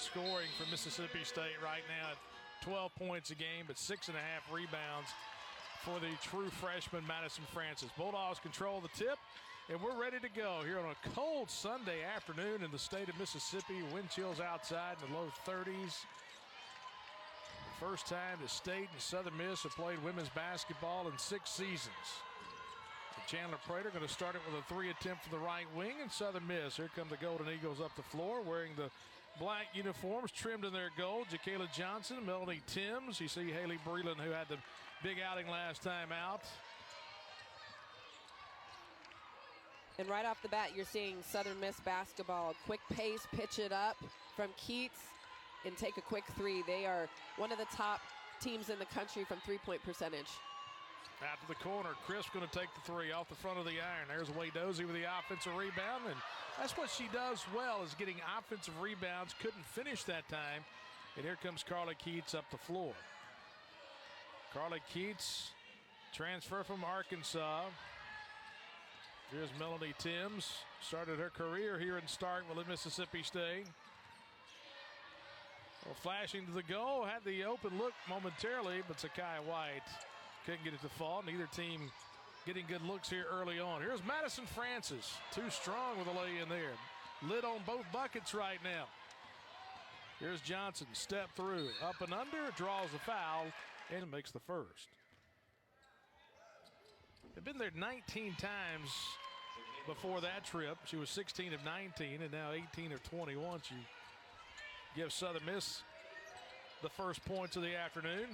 scoring for Mississippi State right now at 12 points a game, but 6.5 rebounds for the true freshman Madison Francis. Bulldogs control the tip, and we're ready to go here on a cold Sunday afternoon in the state of Mississippi. Wind chills outside in the low 30s. The first time that State and Southern Miss have played women's basketball in 6 seasons. So Chandler Prater going to start it with a 3 attempt for the right wing, and Southern Miss. Here come the Golden Eagles up the floor wearing the black uniforms trimmed in their gold. Ja'Kayla Johnson, Melanie Timms. You see Haley Breland, who had the big outing last time out. And right off the bat, you're seeing Southern Miss basketball. Quick pace, pitch it up from Keats and take a quick 3. They are one of the top teams in the country from three-point percentage. Out to the corner, Crisp going to take the 3 off the front of the iron. There's Dozie with the offensive rebound, and that's what she does well, is getting offensive rebounds. Couldn't finish that time, and here comes Carly Keats up the floor. Carly Keats, transfer from Arkansas. Here's Melanie Timms, started her career here in Starkville at Mississippi State. Well, flashing to the goal, had the open look momentarily, but Sakai White couldn't get it to fall. Neither team getting good looks here early on. Here's Madison Francis, too strong with a lay in there. Lid on both buckets right now. Here's Johnson, step through, up and under, draws the foul, and makes the first. They've been there 19 times before that trip. She was 16 of 19 and now 18 of 21. She gives Southern Miss the first points of the afternoon.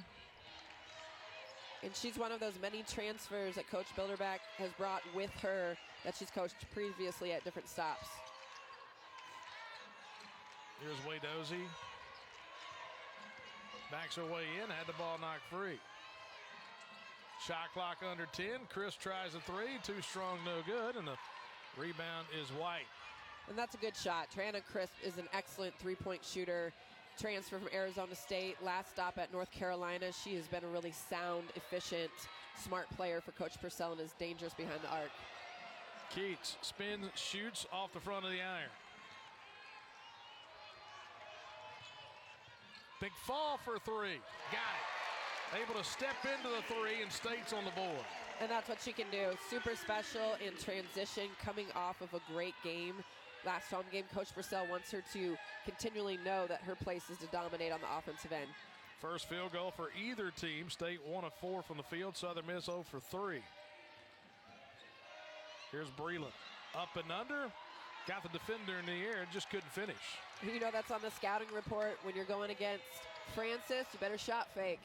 And she's one of those many transfers that Coach Bilderback has brought with her that she's coached previously at different stops. Here's Dozie. Backs her way in, had the ball knocked free. Shot clock under 10. Chris tries a 3, too strong, no good, and the rebound is White. And that's a good shot. Triana Crisp is an excellent three-point shooter. Transfer from Arizona State, last stop at North Carolina. She has been a really sound, efficient, smart player for Coach Purcell and is dangerous behind the arc. Keats spins, shoots off the front of the iron. Big fall for 3. Got it. Able to step into the 3, and State's on the board. And that's what she can do. Super special in transition, coming off of a great game. Last home game, Coach Purcell wants her to continually know that her place is to dominate on the offensive end. First field goal for either team. State 1 of 4 from the field. Southern Miss 0 for 3. Here's Breland. Up and under. Got the defender in the air and just couldn't finish. You know that's on the scouting report. When you're going against Francis, you better shot fake.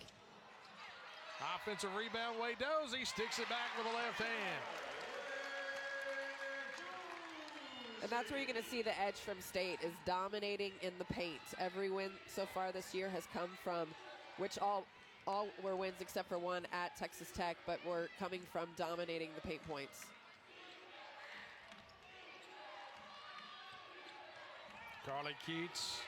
Offensive rebound, Dozie sticks it back with the left hand. And that's where you're going to see the edge from State, is dominating in the paint. Every win so far this year has come from, which all were wins except for one at Texas Tech, but we're coming from dominating the paint points. Carly Keats.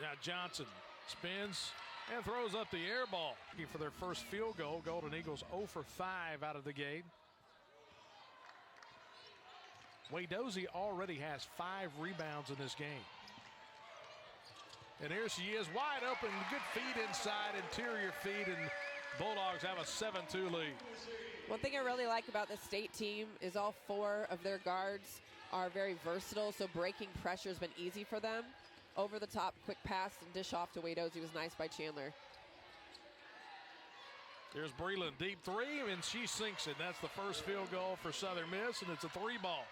Now Johnson spins and throws up the air ball for their first field goal. Golden Eagles 0 for 5 out of the gate. Dozie already has 5 rebounds in this game. And here she is, wide open, good feed inside, interior feed, and Bulldogs have a 7-2 lead. One thing I really like about the State team is all 4 of their guards are very versatile, so breaking pressure has been easy for them. Over the top, quick pass and dish off to Dozie was nice by Chandler. Here's Breland, deep 3, and she sinks it. That's the first field goal for Southern Miss, and it's a 3 ball.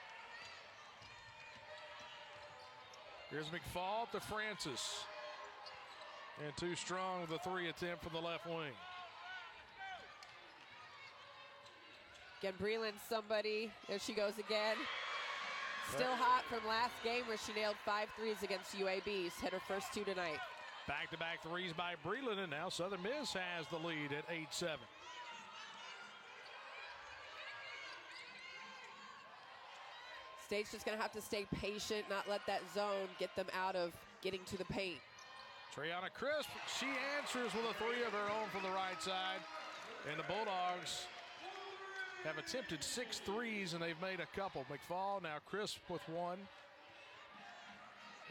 Here's McFall to Francis. And too strong with the 3 attempt from the left wing. Again, Breland, somebody. There she goes again. Still hot from last game where she nailed 5 threes against UAB. Hit her first 2 tonight. Back-to-back threes by Breland, and now Southern Miss has the lead at 8-7. State's just going to have to stay patient, not let that zone get them out of getting to the paint. Triana Crisp, she answers with a 3 of her own from the right side. And the Bulldogs have attempted 6 threes, and they've made a couple. McFall, now Crisp with 1.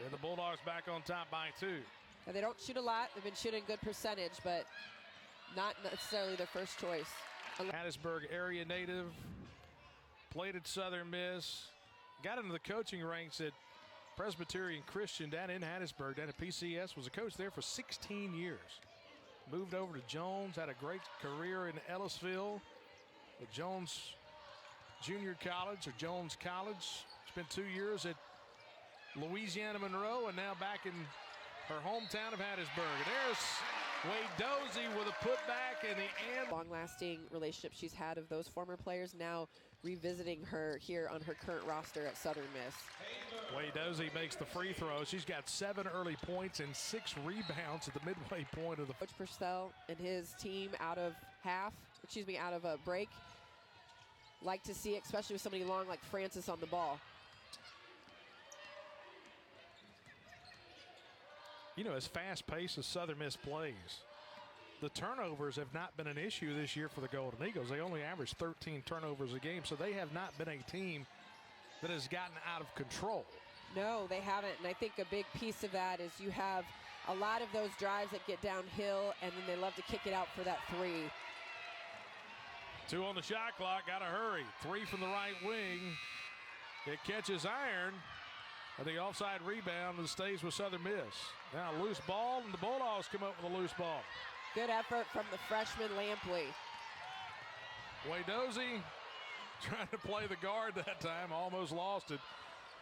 And the Bulldogs back on top by 2. Now, they don't shoot a lot. They've been shooting good percentage, but not necessarily their first choice. Hattiesburg area native, played at Southern Miss, got into the coaching ranks at Presbyterian Christian down in Hattiesburg, down at PCS, was a coach there for 16 years. Moved over to Jones, had a great career in Ellisville at Jones Junior College or Jones College. Spent 2 years at Louisiana Monroe and now back in her hometown of Hattiesburg. And there's Wade Dozie with a putback in the end. Long-lasting relationship she's had of those former players, now revisiting her here on her current roster at Southern Miss. Wade Dozie makes the free throw. She's got 7 early points and 6 rebounds at the midway point of the. Coach Purcell and his team out of a break. Like to see it, especially with somebody long like Francis on the ball. You know, as fast-paced as Southern Miss plays, the turnovers have not been an issue this year for the Golden Eagles. They only average 13 turnovers a game, so they have not been a team that has gotten out of control. No, they haven't, and I think a big piece of that is you have a lot of those drives that get downhill, and then they love to kick it out for that 3. 2 on the shot clock, gotta hurry. 3 from the right wing. It catches iron. And the offside rebound and stays with Southern Miss. Now a loose ball, and the Bulldogs come up with a loose ball. Good effort from the freshman Lampley. Wade Dozie trying to play the guard that time, almost lost it.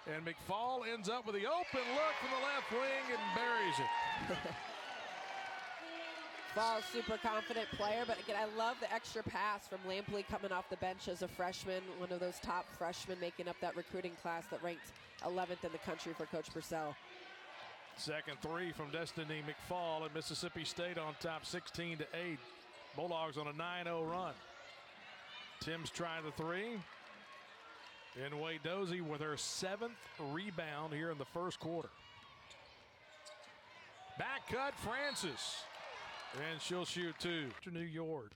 And McFall ends up with the open look from the left wing and buries it. Fall's super confident player, but again, I love the extra pass from Lampley coming off the bench as a freshman, one of those top freshmen making up that recruiting class that ranked 11th in the country for Coach Purcell. Second 3 from Destiny McFall, and Mississippi State on top 16-8. Bulldogs on a 9-0 run. Tim's trying the 3. And Wade Dozie with her 7th rebound here in the first quarter. Back cut, Francis. And she'll shoot 2 to New York.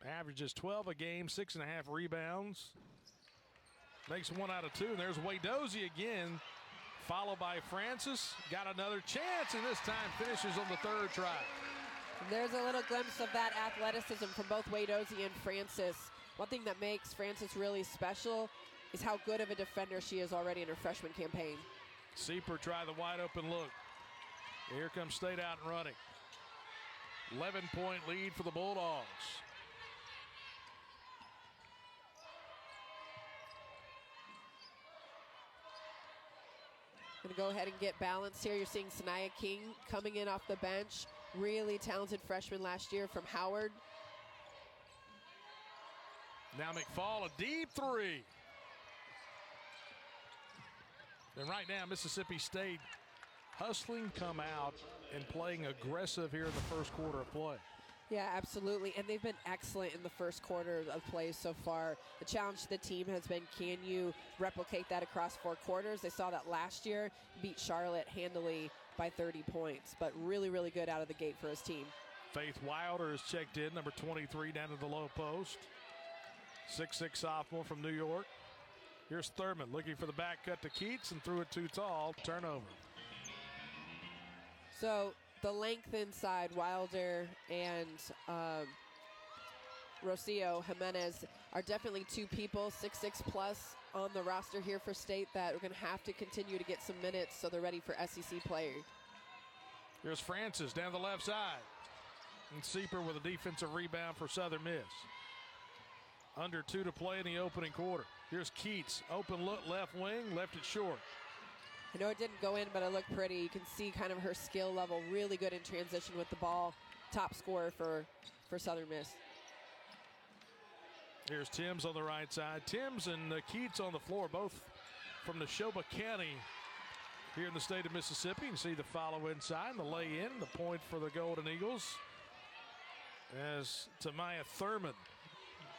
Averages 12 a game, 6.5 rebounds. Makes 1 out of 2. And there's Wade Dozie again, followed by Francis. Got another chance, and this time finishes on the 3rd try. And there's a little glimpse of that athleticism from both Wade Dozie and Francis. One thing that makes Francis really special is how good of a defender she is already in her freshman campaign. Seeper try the wide open look. Here comes State out and running. 11-point lead for the Bulldogs. Going to go ahead and get balanced here. You're seeing Sanaya King coming in off the bench. Really talented freshman last year from Howard. Now McFall, a deep 3. And right now, Mississippi State hustling, come out, and playing aggressive here in the first quarter of play. Yeah, absolutely. And they've been excellent in the first quarter of play so far. The challenge to the team has been, can you replicate that across 4 quarters? They saw that last year, beat Charlotte handily by 30 points, but really, really good out of the gate for his team. Faith Wilder is checked in, number 23, down to the low post. 6'6" sophomore from New York. Here's Thurman looking for the back cut to Keats and threw it too tall. Turnover. So the length inside, Wilder and Rocio Jimenez are definitely 2 people, 6'6" plus on the roster here for State that are going to have to continue to get some minutes so they're ready for SEC play. Here's Francis down the left side. And Seeper with a defensive rebound for Southern Miss. Under 2 to play in the opening quarter. Here's Keats, open look left wing, left it short. I know it didn't go in, but it looked pretty. You can see kind of her skill level, really good in transition with the ball. Top scorer for Southern Miss. Here's Timms on the right side. Timms and Keats on the floor, both from Neshoba County here in the state of Mississippi. You see the follow inside and the lay in, the point for the Golden Eagles. As Tamaya Thurman,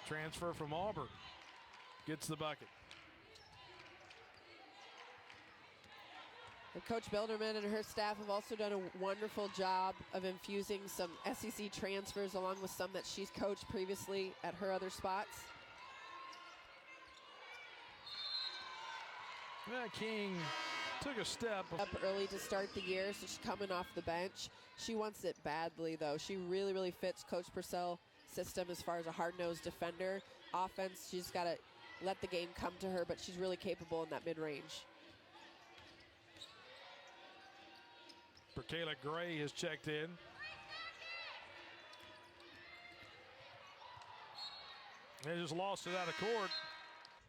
transfer from Auburn, gets the bucket. And Coach Bilderman and her staff have also done a wonderful job of infusing some SEC transfers along with some that she's coached previously at her other spots. King took a step up early to start the year, so she's coming off the bench. She wants it badly, though. She really, really fits Coach Purcell's system as far as a hard-nosed defender. Offense, she's got to let the game come to her, but she's really capable in that mid-range. Kayla Gray has checked in. They just lost it out of court.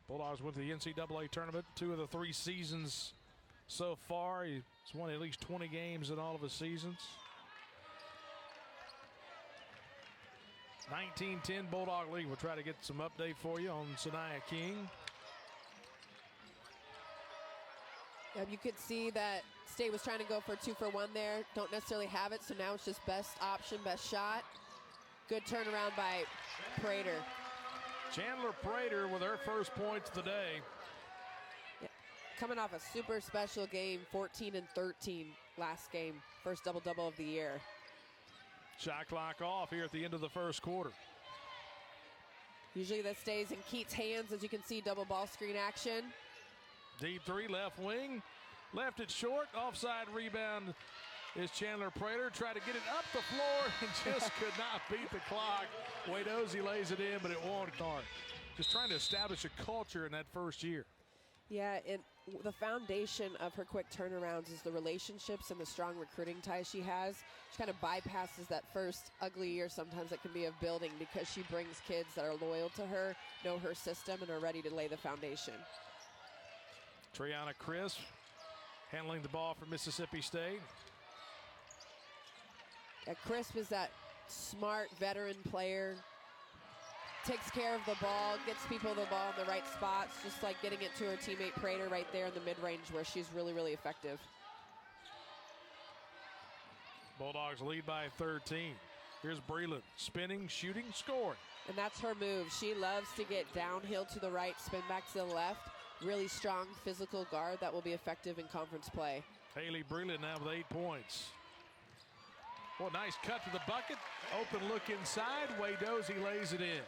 Bulldogs went to the NCAA tournament 2 of the 3 seasons so far. He's won at least 20 games in all of his seasons. 19-10 Bulldog League. We'll try to get some update for you on Sanaya King. You could see that State was trying to go for a 2-for-1 there. Don't necessarily have it, so now it's just best option, best shot. Good turnaround by Prater. Chandler Prater with her first points of the day. Yeah. Coming off a super special game, 14 and 13 last game. First double-double of the year. Shot clock off here at the end of the first quarter. Usually that stays in Keats' hands, as you can see, double ball screen action. Deep 3, left wing. Left it short. Offside rebound is Chandler Prater. Tried to get it up the floor and just could not beat the clock. Wade Ozzie lays it in, but it won't start. Just trying to establish a culture in that first year. Yeah, and the foundation of her quick turnarounds is the relationships and the strong recruiting ties she has. She kind of bypasses that first ugly year sometimes that can be of building, because she brings kids that are loyal to her, know her system, and are ready to lay the foundation. Triana Crisp handling the ball for Mississippi State. Yeah, Crisp is that smart veteran player. Takes care of the ball, gets people the ball in the right spots, just like getting it to her teammate Prater right there in the mid-range where she's really, really effective. Bulldogs lead by 13. Here's Breland, spinning, shooting, scoring. And that's her move. She loves to get downhill to the right, spin back to the left. Really strong physical guard that will be effective in conference play. Haley Breland now with 8 points. Well, nice cut to the bucket. Open look inside. Wade Ozzie lays it in.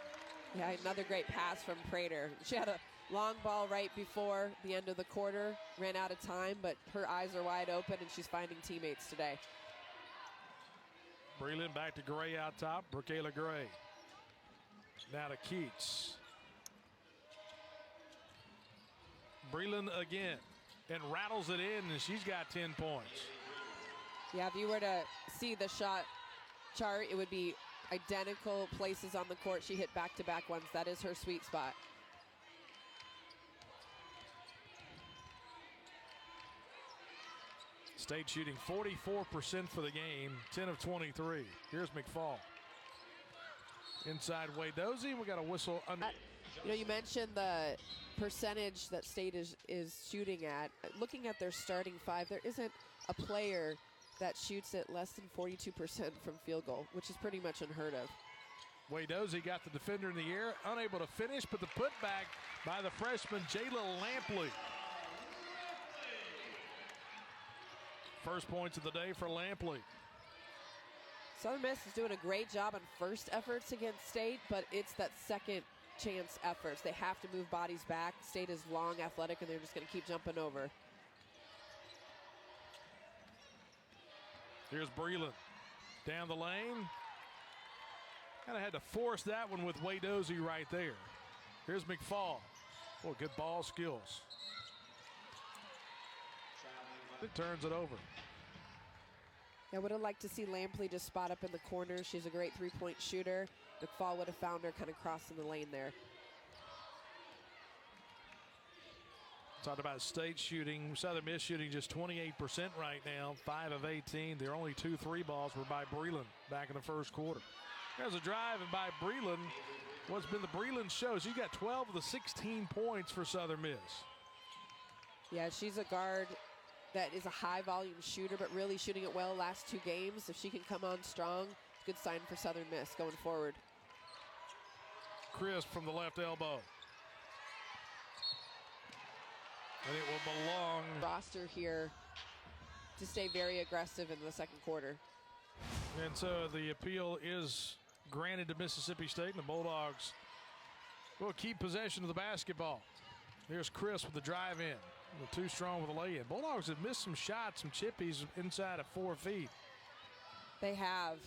Yeah, another great pass from Prater. She had a long ball right before the end of the quarter. Ran out of time, but her eyes are wide open, and she's finding teammates today. Breland back to Gray out top. Kayla Gray. Now to Keats. Breland again. And rattles it in, and she's got 10 points. Yeah, if you were to see the shot chart, it would be identical places on the court. She hit back-to-back ones. That is her sweet spot. State shooting 44% for the game, 10 of 23. Here's McFall. Inside Wade Ozzie. We got a whistle under. You know, you mentioned the percentage that State is shooting at. Looking at their starting 5, there isn't a player that shoots at less than 42% from field goal, which is pretty much unheard of. Wade Ozzie got the defender in the air, unable to finish, but the putback by the freshman Jayla Lampley. First points of the day for Lampley. Southern Miss is doing a great job on first efforts against State, but it's that second chance efforts. They have to move bodies back. State is long, athletic, and they're just going to keep jumping over. Here's Breland down the lane. Kind of had to force that one with Wade Ozzie right there. Here's McFall. Boy, good ball skills. It turns it over. I would have liked to see Lampley just spot up in the corner. She's a great three-point shooter. McFall would have found her kind of crossing the lane there. Talked about State shooting. Southern Miss shooting just 28% right now, 5 of 18. Their only 2 3 balls were by Breland back in the first quarter. There's a drive, and by Breland, what's been the Breland show. She's got 12 of the 16 points for Southern Miss. Yeah, she's a guard that is a high-volume shooter, but really shooting it well last 2 games. If she can come on strong, good sign for Southern Miss going forward. Crisp from the left elbow. And it will belong. Roster here to stay very aggressive in the second quarter. And so the appeal is granted to Mississippi State, and the Bulldogs will keep possession of the basketball. Here's Crisp with the drive in. Too strong with a lay-in. Bulldogs have missed some shots, some chippies inside of 4 feet. They have.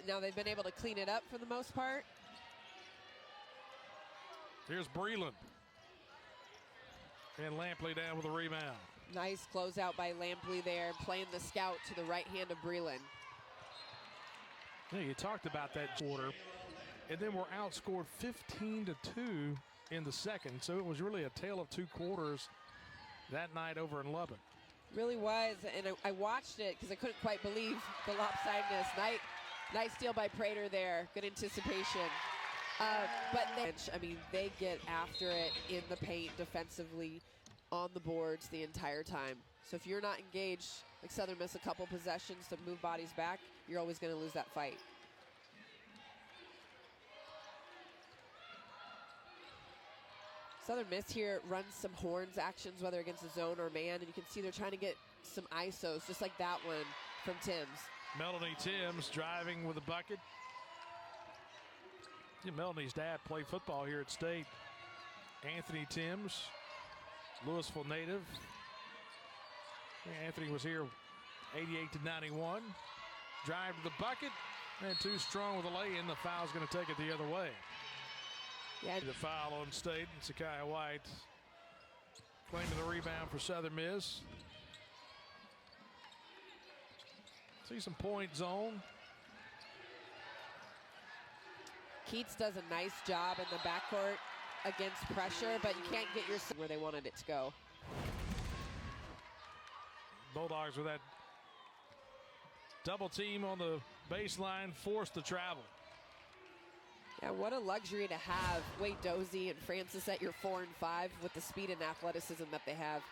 Now they've been able to clean it up for the most part. Here's Breland. And Lampley down with a rebound. Nice closeout by Lampley there, playing the scout to the right hand of Breland. Yeah, you talked about that quarter. And then we're outscored 15-2 in the second. So it was really a tale of 2 quarters that night over in Lubbock. Really was, and I watched it because I couldn't quite believe the lopsidedness. Nice steal by Prater there. Good anticipation. But they get after it in the paint defensively on the boards the entire time. So if you're not engaged, like Southern Miss a couple possessions to move bodies back, you're always going to lose that fight. Southern Miss here runs some horns actions, whether against the zone or man, and you can see they're trying to get some ISOs, just like that one from Timms. Melanie Timms driving with a bucket. Yeah, Melanie's dad played football here at State. Anthony Timms, Louisville native. Yeah, Anthony was here 88-91. Drive to the bucket, and too strong with a lay-in. The foul's going to take it the other way. Yeah. The foul on State, and Sakiah White claiming the rebound for Southern Miss. See some point zone. Keats does a nice job in the backcourt against pressure, but you can't get your where they wanted it to go. Bulldogs with that double team on the baseline, forced to travel. Yeah, what a luxury to have Wade Dozie and Francis at your 4 and 5 with the speed and athleticism that they have.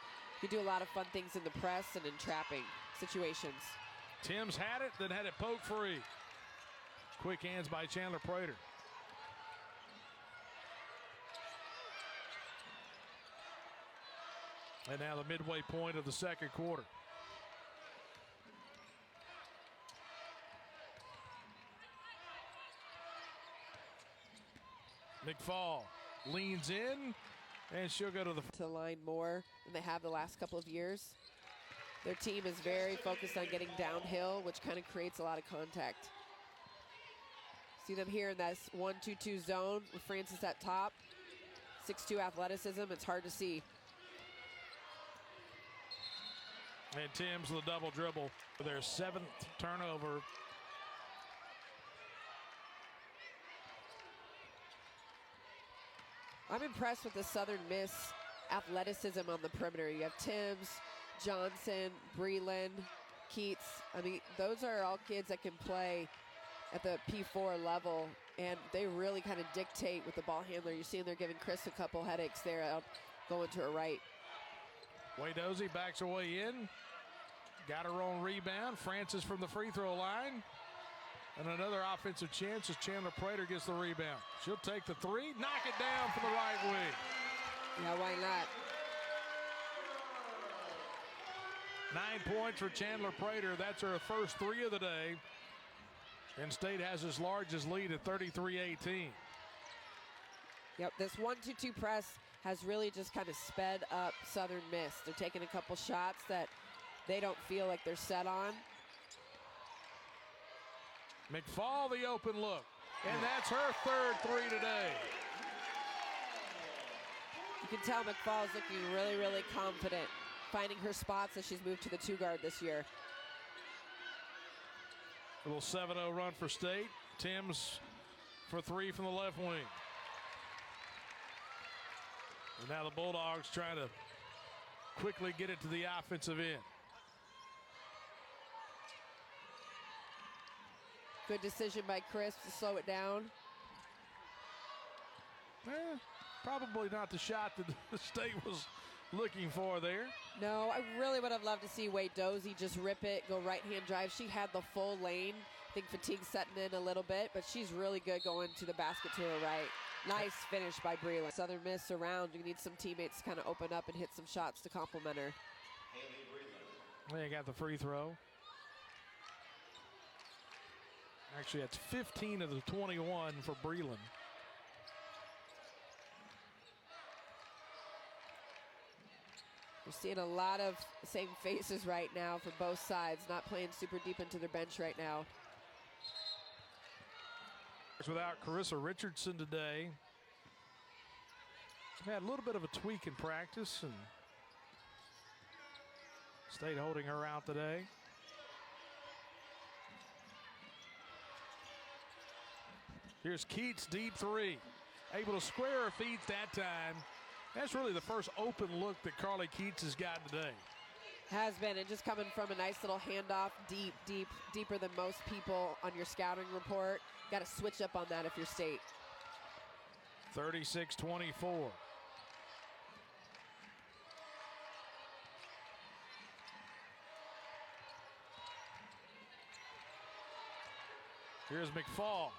You do a lot of fun things in the press and in trapping situations. Timms had it, then had it poke free. Quick hands by Chandler Prater. And now the midway point of the second quarter. McFall leans in, and she'll go to the line more than they have the last couple of years. Their team is very focused on getting downhill, which kind of creates a lot of contact. See them here in that 1-2-2 zone with Francis at top. 6'2" athleticism, it's hard to see. And Timms with a double dribble for their 7th turnover. I'm impressed with the Southern Miss athleticism on the perimeter. You have Timms, Johnson, Breland, Keats. I mean, those are all kids that can play at the P4 level, and they really kind of dictate with the ball handler. You're seeing they're giving Chris a couple headaches there going to her right. Wade Dozie backs her way in. Got her own rebound. Francis from the free throw line. And another offensive chance as Chandler Prater gets the rebound. She'll take the 3, knock it down from the right wing. Yeah, why not? 9 points for Chandler Prater. That's her first 3 of the day. And State has his largest lead at 33-18. Yep, this 1-2-2 press has really just kind of sped up Southern Miss. They're taking a couple shots that they don't feel like they're set on. McFall, the open look. And that's her 3rd 3 today. You can tell McFall is looking really, really confident, finding her spots as she's moved to the 2 guard this year. A little 7-0 run for State. Timms for 3 from the left wing. And now the Bulldogs trying to quickly get it to the offensive end. Good decision by Chris to slow it down. Probably not the shot that the State was looking for there. No, I really would have loved to see Wade Dozie just rip it, go right-hand drive. She had the full lane. I think fatigue's setting in a little bit, but she's really good going to the basket to her right. Nice finish by Breland. Southern Miss around. You need some teammates to kind of open up and hit some shots to complement her. They got the free throw. Actually, that's 15 of the 21 for Breland. We're seeing a lot of same faces right now for both sides, not playing super deep into their bench right now. Without Carissa Richardson today. Had a little bit of a tweak in practice, and State holding her out today. Here's Keats, deep three. Able to square her feet that time. That's really the first open look that Carly Keats has gotten today. Has been, and just coming from a nice little handoff, deeper than most people on your scouting report. Got to switch up on that if you're State. 36-24. Here's McFall.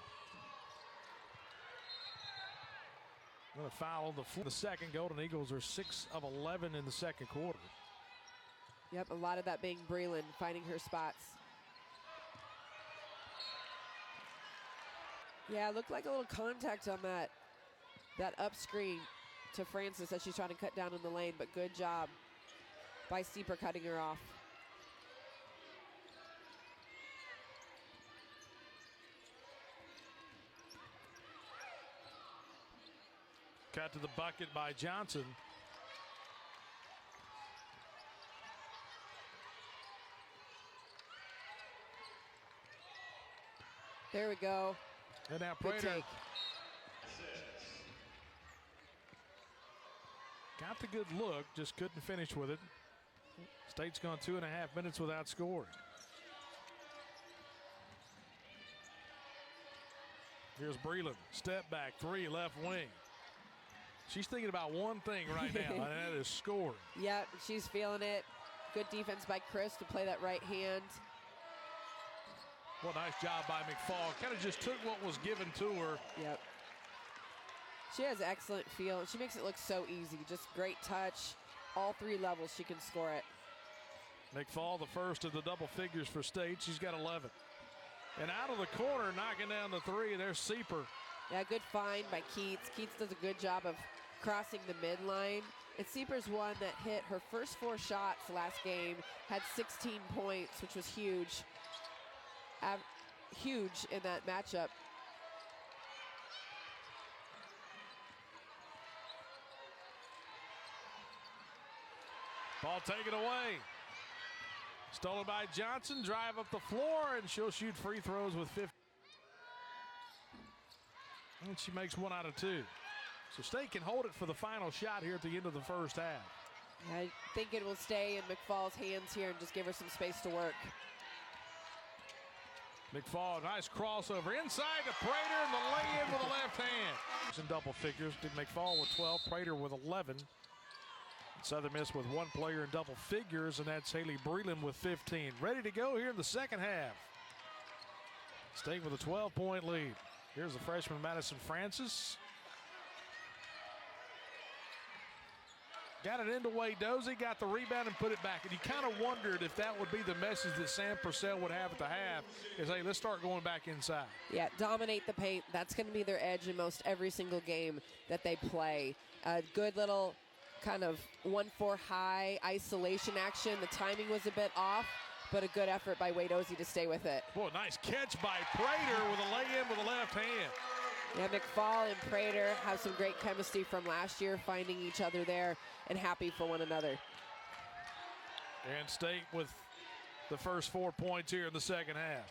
Going to foul on the second. Golden Eagles are 6 of 11 in the second quarter. Yep, a lot of that being Breland finding her spots. Yeah, looked like a little contact on that up screen to Francis as she's trying to cut down in the lane, but good job by Steeper cutting her off. Cut to the bucket by Johnson. There we go. And now Good Prater take. got the good look, just couldn't finish with it. State's gone 2.5 minutes without scoring. Here's Breland, step back, three, left wing. She's thinking about one thing right now, and that is scoring. Yep, she's feeling it. Good defense by Chris to play that right hand. What a nice job by McFall. Kind of just took what was given to her. Yep. She has excellent feel, and she makes it look so easy. Just great touch. All 3 levels, she can score it. McFall, the first of the double figures for State. She's got 11. And out of the corner, knocking down the 3, there's Sieper. Yeah, good find by Keats. Keats does a good job of crossing the midline. And Sieper's one that hit her first 4 shots last game, had 16 points, which was huge. Huge in that matchup. Ball taken away. Stolen by Johnson. Drive up the floor, and she'll shoot free throws with 50. And she makes 1 out of 2. So State can hold it for the final shot here at the end of the first half. I think it will stay in McFall's hands here and just give her some space to work. McFall, nice crossover inside to Prater, and the lay-in with the left hand. In double figures, did McFall with 12, Prater with 11. Southern Miss with 1 player in double figures, and that's Haley Breland with 15. Ready to go here in the second half. State with a 12-point lead. Here's the freshman Madison Francis. Got it into Wade-Dozie, got the rebound and put it back. And you kind of wondered if that would be the message that Sam Purcell would have at the half, is, hey, let's start going back inside. Yeah, dominate the paint. That's going to be their edge in most every single game that they play. A good little kind of 1-4 high isolation action. The timing was a bit off, but a good effort by Wade-Dozie to stay with it. Boy, nice catch by Prater with a lay-in with the left hand. Yeah, McFall and Prater have some great chemistry from last year, finding each other there and happy for one another. And State with the first 4 points here in the second half.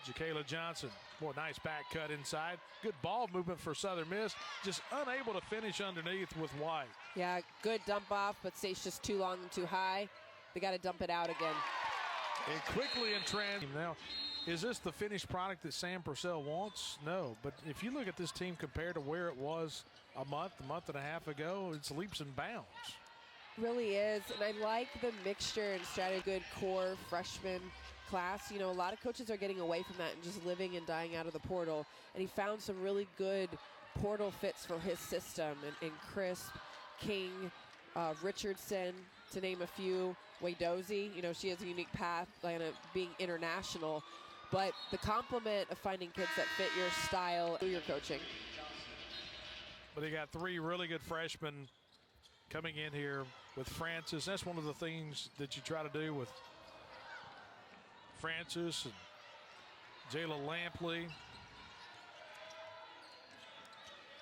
Jacayla Johnson, boy, nice back cut inside. Good ball movement for Southern Miss, just unable to finish underneath with White. Yeah, good dump off, but State's just too long and too high. They got to dump it out again. And quickly in transition. Now, is this the finished product that Sam Purcell wants? No, but if you look at this team compared to where it was a month and a half ago, it's leaps and bounds. Really is, and I like the mixture and strategy. Good core freshman class. You know, a lot of coaches are getting away from that and just living and dying out of the portal, and he found some really good portal fits for his system, and Crisp, King, Richardson, to name a few. Wade-Dozie, you know, she has a unique path, like being international, but the compliment of finding kids that fit your style, who you're coaching. But he got 3 really good freshmen coming in here with Francis. That's one of the things that you try to do with Francis and Jayla Lampley.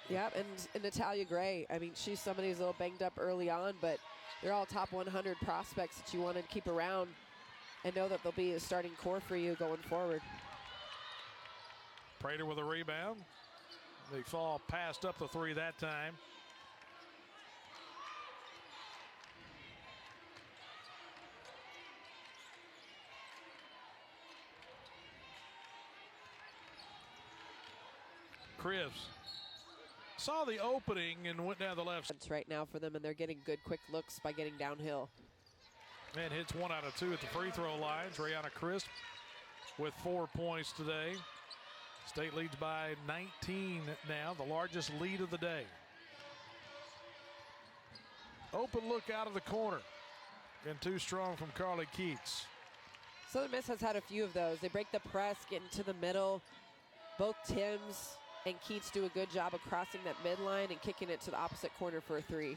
Yeah, and Natalia Gray. I mean, she's somebody who's a little banged up early on, but they're all top 100 prospects that you want to keep around and know that they'll be a starting core for you going forward. Prater with a rebound. They fall passed up the three that time. Chris saw the opening and went down the left. It's right now for them, and they're getting good quick looks by getting downhill. And hits 1 out of 2 at the free throw lines. Rihanna Crisp with 4 points today. State leads by 19 now, the largest lead of the day. Open look out of the corner. And too strong from Carly Keats. Southern Miss has had a few of those. They break the press, get into the middle. Both Timms and Keats do a good job of crossing that midline and kicking it to the opposite corner for a three.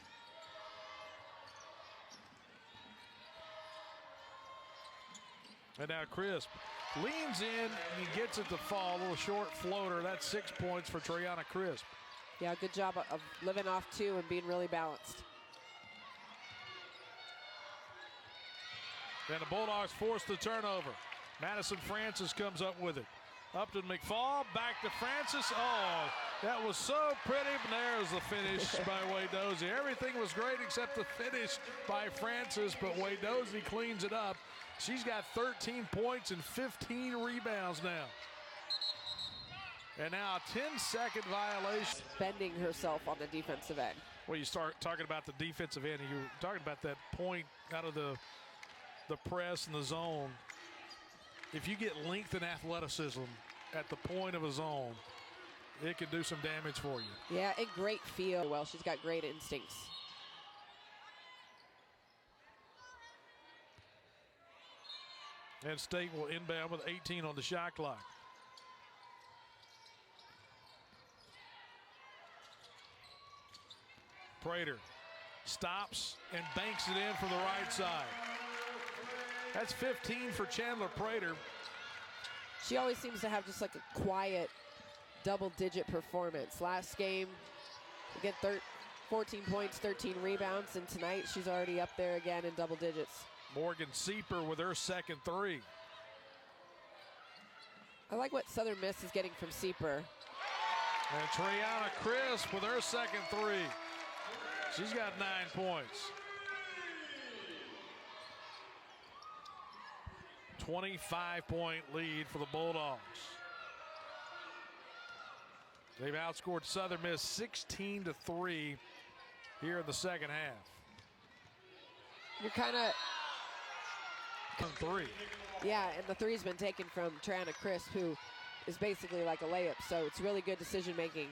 And now Crisp leans in and he gets it to fall. A little short floater. That's 6 points for Triana Crisp. Yeah, good job of living off two and being really balanced. And the Bulldogs force the turnover. Madison Francis comes up with it. Up to McFall, back to Francis. Oh, that was so pretty. And there's the finish by Waydosey. Everything was great except the finish by Francis, but Waydosey cleans it up. She's got 13 points and 15 rebounds now. And now a 10-second violation. Bending herself on the defensive end. Well, you start talking about the defensive end, and you're talking about that point out of the press and the zone. If you get length and athleticism at the point of a zone, it can do some damage for you. Yeah, and great feel. Well, she's got great instincts. And State will inbound with 18 on the shot clock. Prater stops and banks it in from the right side. That's 15 for Chandler Prater. She always seems to have just like a quiet double-digit performance. Last game, again, 14 points, 13 rebounds, and tonight she's already up there again in double digits. Morgan Sieper with her second three. I like what Southern Miss is getting from Sieper. And Triana Crisp with her second three. She's got 9 points. 25-point lead for the Bulldogs. They've outscored Southern Miss 16-3 here in the second half. You're kind of... Three. Yeah, and the three's been taken from Triana Crisp, who is basically like a layup, so it's really good decision making.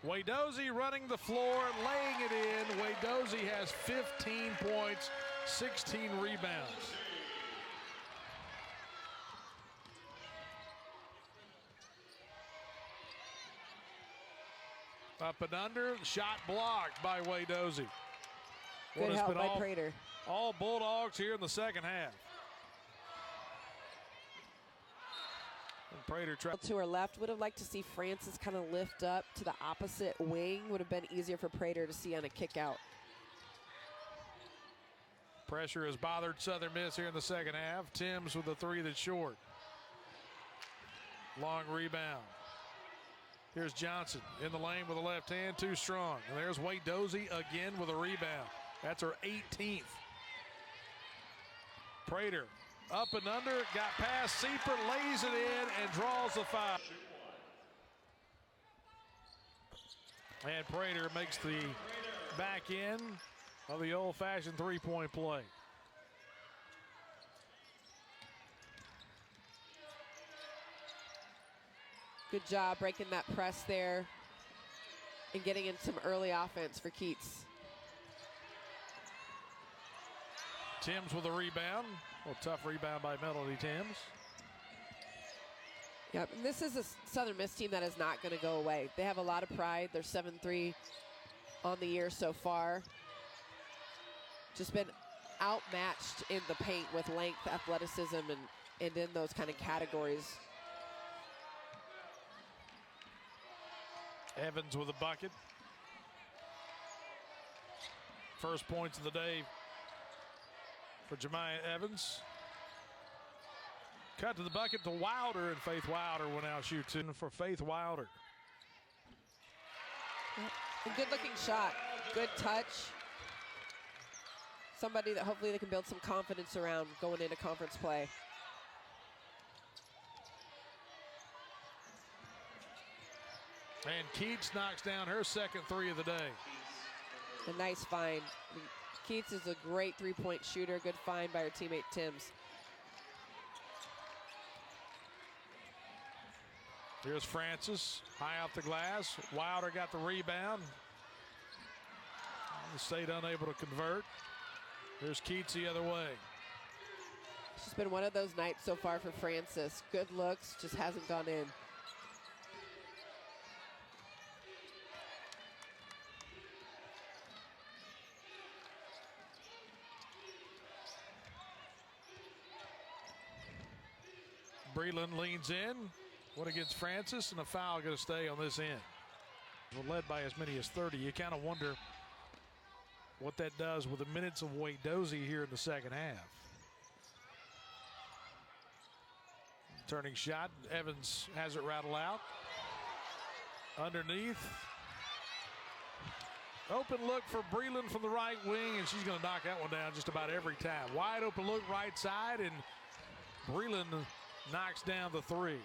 Waydosey running the floor, laying it in. Waydosey has 15 points, 16 rebounds. Up and under, shot blocked by Waydosey. Good help by Prater. All Bulldogs here in the second half. And Prater to her left. Would have liked to see Francis kind of lift up to the opposite wing. Would have been easier for Prater to see on a kick out. Pressure has bothered Southern Miss here in the second half. Timms with the three that's short. Long rebound. Here's Johnson in the lane with the left hand, too strong. And there's Waydosey again with a rebound. That's her 18th. Prater up and under, got past Sieper, lays it in, and draws the foul. And Prater makes the back end of the old-fashioned three-point play. Good job breaking that press there and getting in some early offense for Keats. Timms with a rebound. A tough rebound by Melody Timms. Yep, and this is a Southern Miss team that is not going to go away. They have a lot of pride. They're 7-3 on the year so far. just been outmatched in the paint with length, athleticism, and in those kind of categories. Evans with a bucket. First points of the day for Jemiah Evans. Cut to the bucket to Wilder, and Faith Wilder will now shoot two for Faith Wilder. A good-looking shot, good touch. Somebody that hopefully they can build some confidence around going into conference play. And Keats knocks down her second three of the day. A nice find. I mean, Keats is a great three-point shooter. Good find by her teammate Timms. Here's Francis, high off the glass. Wilder got the rebound. Msstate unable to convert. Here's Keats the other way. It's just been one of those nights so far for Francis. Good looks, just hasn't gone in. Breland leans in. One against Francis, and a foul going to stay on this end. We're led by as many as 30. You kind of wonder what that does with the minutes of Wade Dozie here in the second half. Turning shot. Evans has it rattle out. Underneath. Open look for Breland from the right wing, and she's going to knock that one down just about every time. Wide open look right side, and Breland knocks down the three.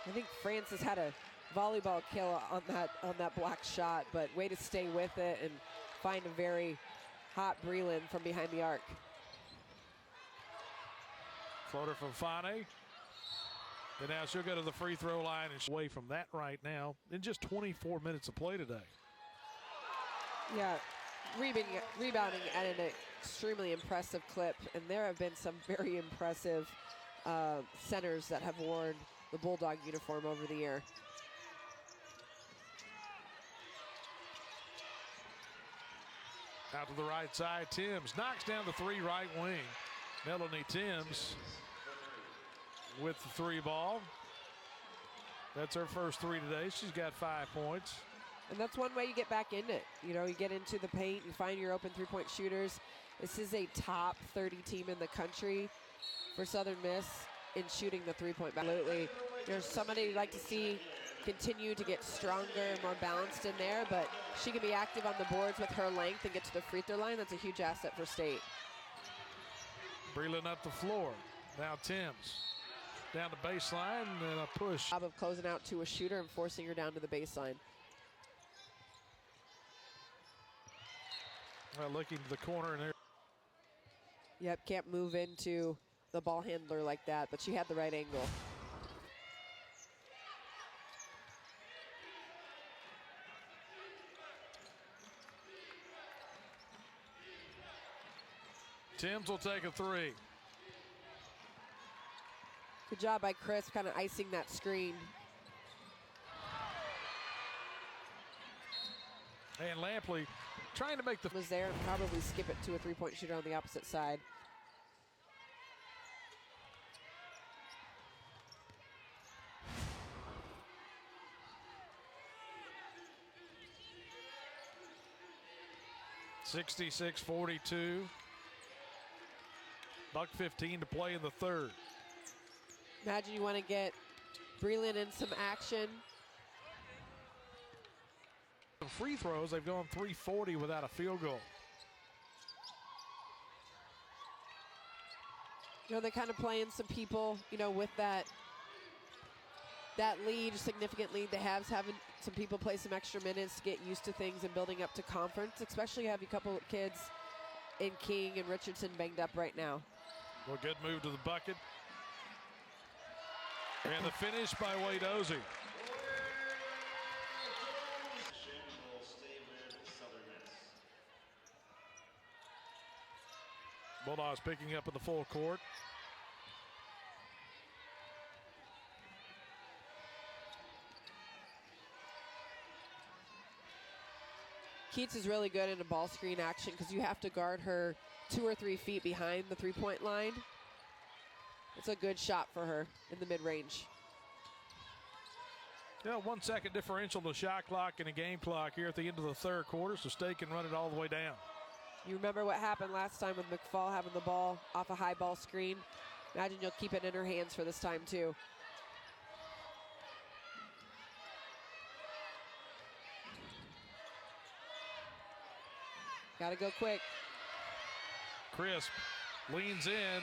I think Francis had a volleyball kill on that block shot, but way to stay with it and find a very hot Breland from behind the arc. Floater from Fane. And now she'll go to the free throw line and away from that right now in just 24 minutes of play today. Yeah, rebounding at an extremely impressive clip, and there have been some very impressive centers that have worn the Bulldog uniform over the year. Out to the right side, Timms knocks down the three right wing. Melanie Timms with the three ball. That's her first three today. She's got 5 points. And that's one way you get back in it. You know, you get into the paint, you find your open three-point shooters. This is a top 30 team in the country for Southern Miss in shooting the three-point. Absolutely. There's somebody you'd like to see continue to get stronger and more balanced in there, but she can be active on the boards with her length and get to the free throw line. That's a huge asset for State. Breland up the floor. Now Timms down the baseline and a push. Job of closing out to a shooter and forcing her down to the baseline. Well, looking to the corner and there. Yep, can't move into the ball handler like that, but she had the right angle. Timms will take a three. Good job by Chris, kind of icing that screen. And Lampley trying to make the was there and probably skip it to a three-point shooter on the opposite side. $66-42. $1:15 to play in the third. Imagine you want to get Breland in some action. The free throws, they've gone 340 without a field goal. You know, they're kind of playing some people, you know, with that lead, significant lead they have, having some people play some extra minutes to get used to things and building up to conference, especially have a couple of kids in King and Richardson banged up right now. Well, good move to the bucket. And the finish by Wade Dozie. Bulldogs picking up in the full court. Keats is really good in a ball screen action because you have to guard her 2 or 3 feet behind the three-point line. It's a good shot for her in the mid-range. Yeah, 1 second differential to shot clock and a game clock here at the end of the third quarter, so State can run it all the way down. You remember what happened last time with McFall having the ball off a high ball screen? Imagine you'll keep it in her hands for this time too. Got to go quick. Crisp leans in,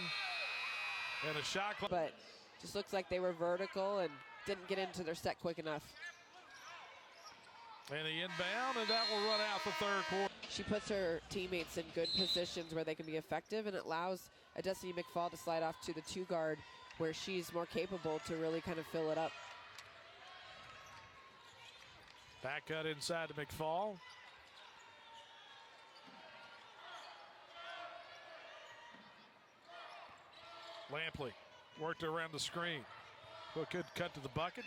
and a shot clock. But just looks like they were vertical and didn't get into their set quick enough. And the inbound, and that will run out the third quarter. She puts her teammates in good positions where they can be effective, and it allows a Destiny McFall to slide off to the 2 guard where she's more capable to really kind of fill it up. Back cut inside to McFall. Lampley worked around the screen. Well, good cut to the bucket.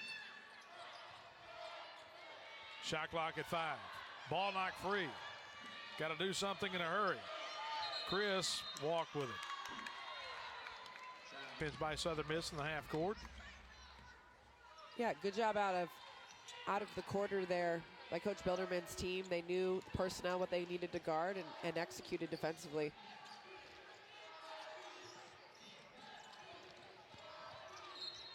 Shot clock at 5. Ball knocked free. Got to do something in a hurry. Chris walked with it. Pins by Southern Miss in the half court. Yeah, good job out of the quarter there by Coach Bilderman's team. They knew the personnel, what they needed to guard, and executed defensively.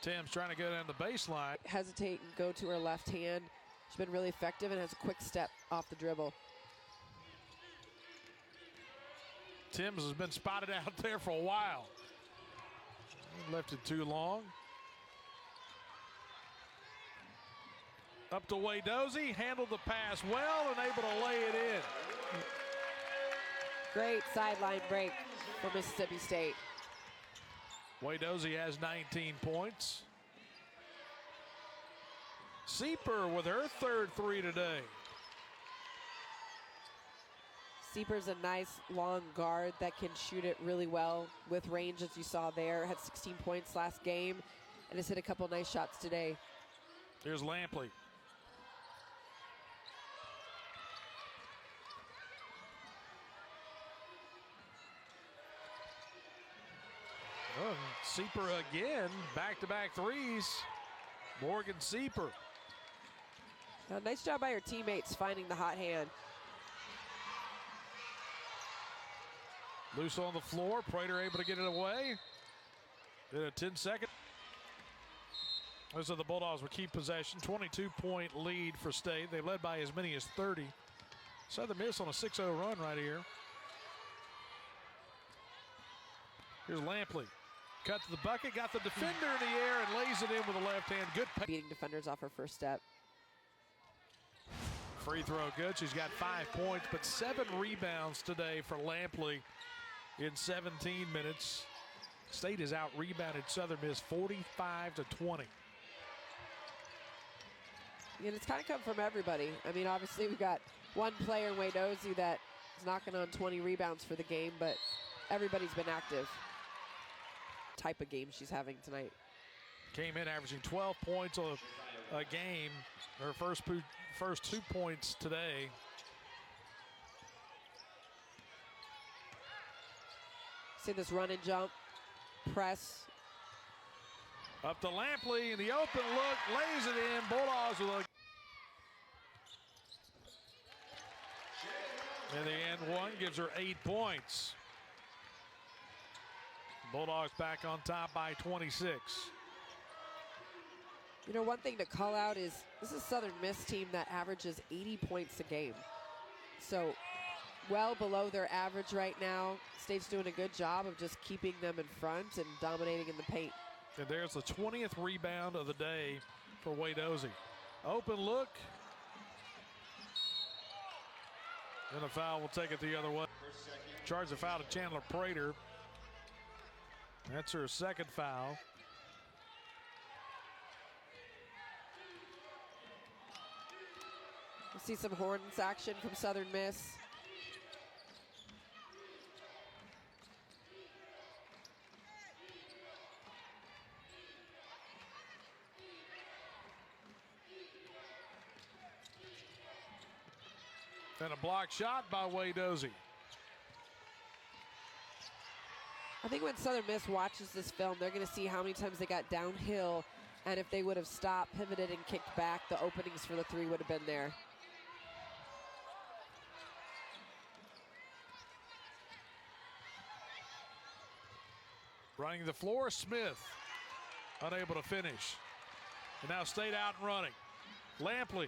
Tim's trying to go down the baseline. Hesitate and go to her left hand. She's been really effective and has a quick step off the dribble. Timms has been spotted out there for a while. Left it too long. Up to Wadozie, handled the pass well and able to lay it in. Great sideline break for Mississippi State. Wadozie has 19 points. Sieper with her third 3 today. Sieper's a nice long guard that can shoot it really well with range, as you saw there. Had 16 points last game and has hit a couple nice shots today. Here's Lampley. Oh, Sieper again, back-to-back threes. Morgan Sieper. Nice job by her teammates finding the hot hand. Loose on the floor, Prater able to get it away. Did a 10-second. Those are the Bulldogs will keep possession. 22-point lead for State. They led by as many as 30. Southern Miss on a 6-0 run right here. Here's Lampley. Cut to the bucket, got the defender in the air and lays it in with a left hand. Good. Beating defenders off her first step. Free throw good. She's got 5 points, but 7 rebounds today for Lampley in 17 minutes. State has out-rebounded Southern Miss 45-20. And it's kind of come from everybody. I mean, obviously we've got one player, Wadozie, that is knocking on 20 rebounds for the game, but everybody's been active. Type of game she's having tonight. Came in averaging 12 points a game. Her first 2 points today. See this run and jump, press. Up to Lampley in the open look, lays it in. Bulldogs with a. And the end one gives her 8 points. Bulldogs back on top by 26. You know, one thing to call out is this is Southern Miss team that averages 80 points a game. So well below their average right now. State's doing a good job of just keeping them in front and dominating in the paint. And there's the 20th rebound of the day for Wadozie. Open look. And a foul will take it the other way. Charge a foul to Chandler Prater. That's her second foul. We see some Hornets action from Southern Miss. And a block shot by Wadozie. I think when Southern Miss watches this film, they're going to see how many times they got downhill, and if they would have stopped, pivoted, and kicked back, the openings for the three would have been there. Running the floor, Smith unable to finish. And now State out and running. Lampley.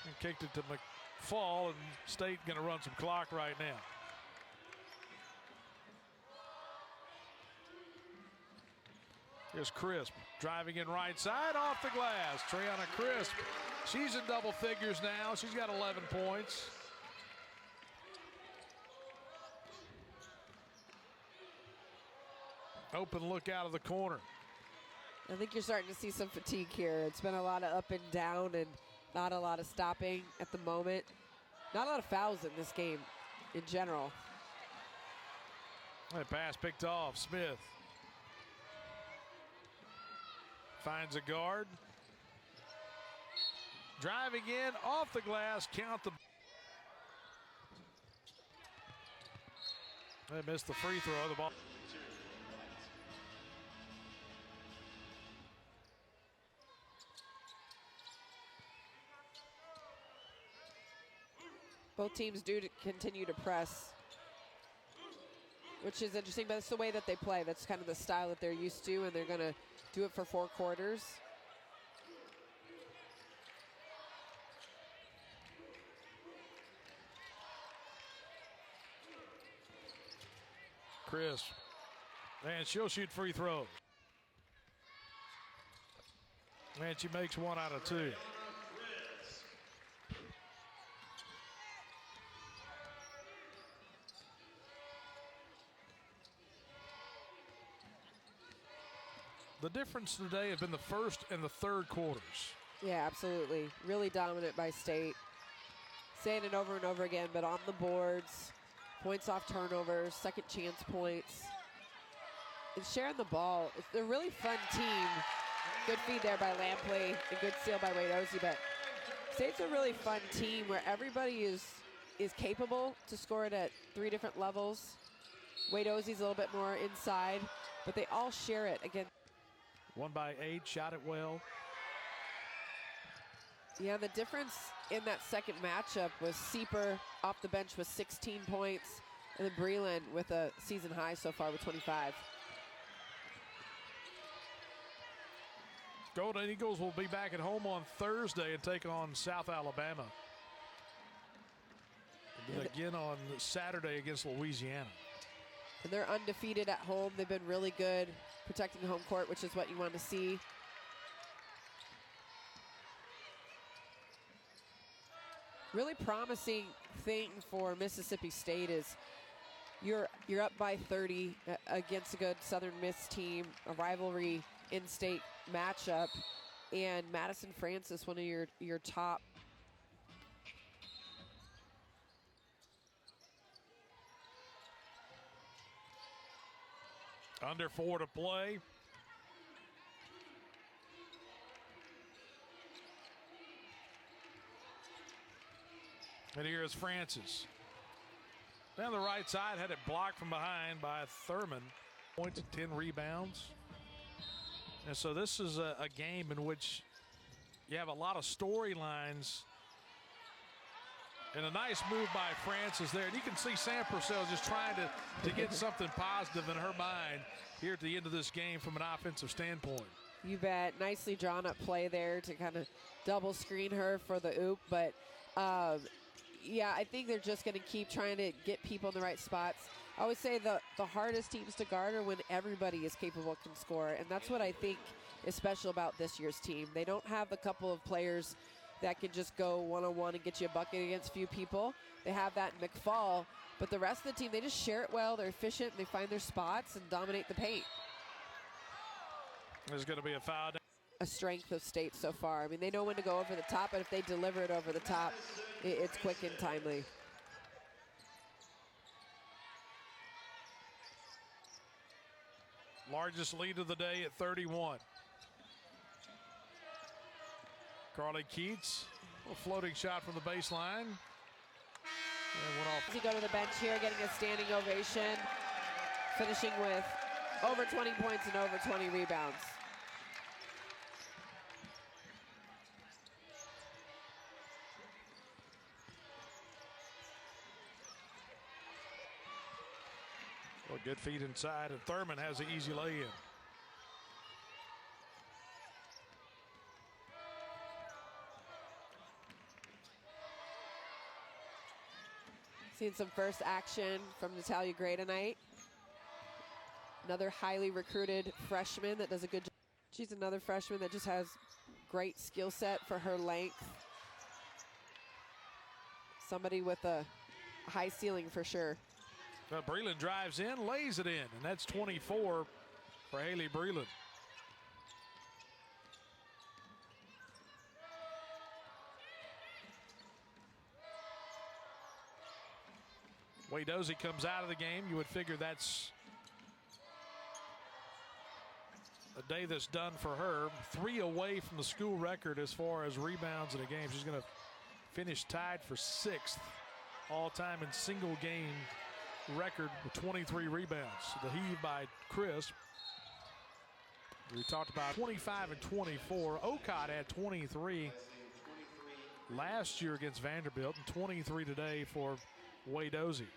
And kicked it to McFall, and State going to run some clock right now. Here's Crisp driving in right side off the glass. Triana Crisp, she's in double figures now. She's got 11 points. Open look out of the corner. I think you're starting to see some fatigue here. It's been a lot of up and down and not a lot of stopping at the moment. Not a lot of fouls in this game in general. That pass picked off. Smith finds a guard. Driving in off the glass. Count the. They missed the free throw. The ball. Both teams do continue to press, which is interesting, but it's the way that they play. That's kind of the style that they're used to, and they're going to do it for 4 quarters. Crisp. And she'll shoot free throws. And she makes 1 out of 2. The difference today has been the first and the third quarters. Yeah, absolutely. Really dominant by State. Saying it over and over again, but on the boards, points off turnovers, second chance points. And sharing the ball. It's a really fun team. Good feed there by Lampley, a good steal by Wadozie, but State's a really fun team where everybody is capable to score it at 3 different levels. Wadozie's a little bit more inside, but they all share it again. 1 by 8, shot it well. Yeah, the difference in that second matchup was Sieper off the bench with 16 points, and then Breland with a season high so far with 25. Golden Eagles will be back at home on Thursday and take on South Alabama. And again on Saturday against Louisiana. And they're undefeated at home. They've been really good protecting home court, which is what you want to see. Really promising thing for Mississippi State is you're up by 30 against a good Southern Miss team, a rivalry in-state matchup, and Madison Francis, one of your top under 4 to play. And here is Francis. Down the right side, had it blocked from behind by Thurman. Points and 10 rebounds. And so this is a game in which you have a lot of storylines. And a nice move by Francis there. And you can see Sam Purcell just trying to get something positive in her mind here at the end of this game from an offensive standpoint. You bet. Nicely drawn up play there to kind of double screen her for the oop. But, yeah, I think they're just going to keep trying to get people in the right spots. I always say the hardest teams to guard are when everybody is capable can score. And that's what I think is special about this year's team. They don't have a couple of players that can just go one-on-one and get you a bucket against a few people. They have that in McFall. But the rest of the team, they just share it well. They're efficient. They find their spots and dominate the paint. There's going to be a foul. A strength of State so far. I mean, they know when to go over the top, but if they deliver it over the top, it's quick and timely. Largest lead of the day at 31. Carly Keats A floating shot from the baseline. And went off. He go to the bench here, getting a standing ovation, finishing with over 20 points and over 20 rebounds. Well, good feed inside, and Thurman has an easy lay-in. Seen some first action from Natalia Gray tonight. Another highly recruited freshman that does a good job. She's another freshman that just has great skill set for her length. Somebody with a high ceiling for sure. But Breland drives in, lays it in, and that's 24 for Haley Breland. Wadozie comes out of the game. You would figure that's a day that's done for her. 3 away from the school record as far as rebounds in a game. She's going to finish tied for 6th all-time in single game record with 23 rebounds. The heave by Chris. We talked about 25 and 24. Ocott had 23 last year against Vanderbilt and 23 today for Wadozie.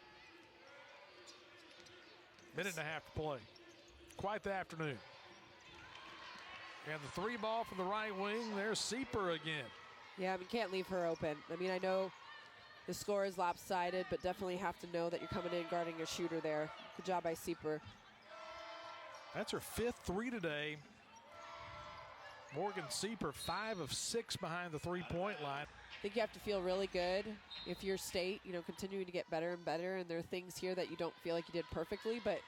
Minute and a half to play. Quite the afternoon. And the 3 ball from the right wing. There's Sieper again. Yeah, I mean, can't leave her open. I mean, I know the score is lopsided, but definitely have to know that you're coming in guarding your shooter there. Good job by Sieper. That's her 5th 3 today. Morgan Sieper, 5 of 6 behind the 3-point line. I think you have to feel really good if you're State, you know, continuing to get better and better. And there are things here that you don't feel like you did perfectly, but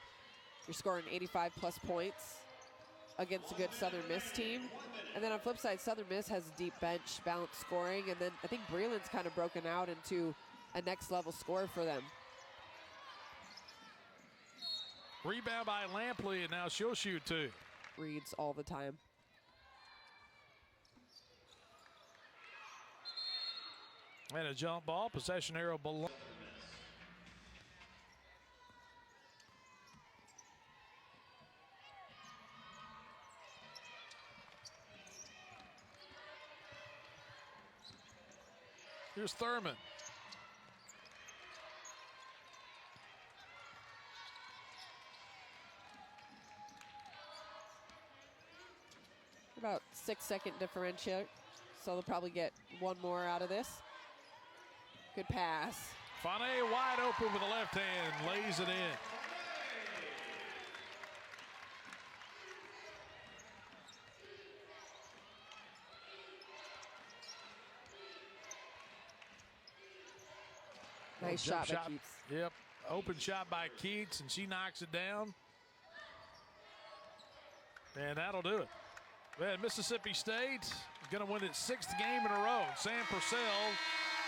you're scoring 85+ points against a good Southern Miss team. And then on the flip side, Southern Miss has deep bench, balanced scoring. And then I think Breland's kind of broken out into a next level scorer for them. Rebound by Lampley, and now she'll shoot 2. Reads all the time. And a jump ball, possession arrow below. Here's Thurman. About 6-second differential, so they'll probably get one more out of this. Good pass. Fane wide open with the left hand, lays it in. Nice shot by Keats. Yep, open shot by Keats, and she knocks it down. And that'll do it. Well, Mississippi State is going to win its 6th game in a row. Sam Purcell